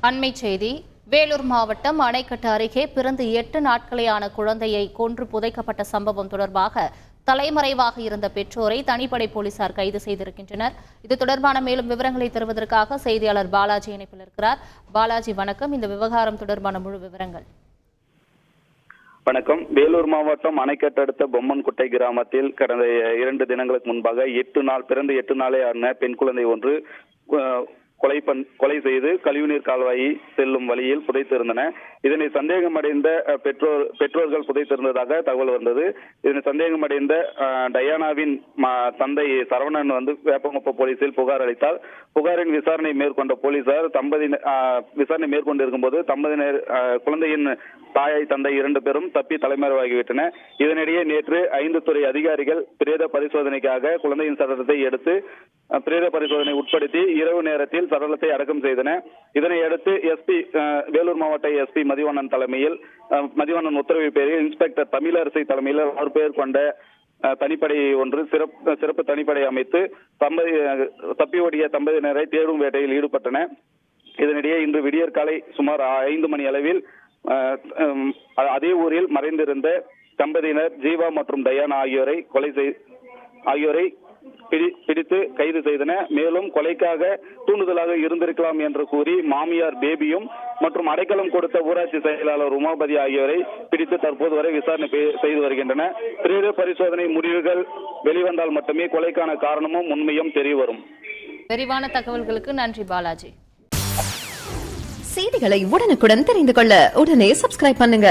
அண்மைச் செய்தி. வேலூர் மாவட்டம் அணைக்கட்டு அருகே பிறந்து 8 நாட்களேயான குழந்தையை கொன்று புதைக்கப்பட்ட சம்பவம் தொடர்பாக தலைமறைவாக இருந்த பெற்றோரை தனிப்படை போலீசார் கைது செய்திருக்கின்றனர். இது தொடர்பான மேலும் விவரங்களை தருவதற்காக செய்தியாளர் பாலாஜி இணைப்பில் இருக்கிறார். பாலாஜி, வணக்கம். இந்த விவகாரம் தொடர்பான முழு விவரங்கள். வணக்கம். வேலூர் மாவட்டம் அணைக்கட்டு அடுத்த பொம்மன்குட்டை கிராமத்தில் கடந்த 2 தினங்களுக்கு முன்பாக பிறந்து 8 நாளே ஆன பெண் குழந்தை ஒன்று கொலை செய்து கழிவுநீர் கால்வாயை செல்லும் வழியில் புதைத்திருந்தன. இதனை சந்தேகமடைந்த பெற்றோர்கள் புதைத்திருந்ததாக தகவல் வந்தது. இதனை சந்தேகமடைந்த டயானாவின் தந்தை சரவணன் வேப்பங்குப்பம் போலீசில் புகார் அளித்தார். புகாரின் விசாரணை மேற்கொண்ட போலீசார் விசாரணை மேற்கொண்டிருக்கும் போது குழந்தையின் தாய் தந்தை 2 பேரும் தப்பி தலைமறைவாகிவிட்டன. இதனிடையே நேற்று 5 துறை அதிகாரிகள் பிரேத பரிசோதனைக்காக குழந்தையின் சடலத்தை எடுத்து பிரேத பரிசோதனை உட்படுத்தி இரவு நேரத்தில் சடலத்தை அடக்கம் செய்தன. இதனையடுத்து வேலூர் மாவட்ட எஸ்பி மதிவண்ணன் உத்தரவு பேரில் இன்ஸ்பெக்டர் தமிழரசி தலைமையில் 6 பேர் கொண்ட தனிப்படை ஒன்று சிறப்பு தனிப்படை அமைத்து தப்பி ஓடிய தம்பதியினரை தேடும் வேட்டையில் ஈடுபட்டன. இதனிடையே இன்று விடியற்காலை சுமார் 5 மணி அளவில் அதே ஊரில் மறைந்திருந்த தம்பதியினர் ஜீவா மற்றும் டயானா ஆகியோரை பிடித்து கைது செய்தன. மேலும் கொலைக்காக தூண்டுதலாக இருந்திருக்கலாம் என்று கூறி மாமியார் பேபியும் மற்றும் அடைக்கலம் கொடுத்த ஊராட்சி செயலாளர் உமாபதி ஆகியோரை பிடித்து தற்போது வரை விசாரணை செய்து வருகின்றன. பிரேத பரிசோதனை முடிவுகள் வெளிவந்தால் மட்டுமே கொலைக்கான காரணமும் உண்மையும் தெரிய வரும். விரிவான தகவல்களுக்கு நன்றி பாலாஜி. செய்திகளை உடனுக்குடன் தெரிந்து கொள்ள உடனே சப்ஸ்கிரைப் பண்ணுங்க.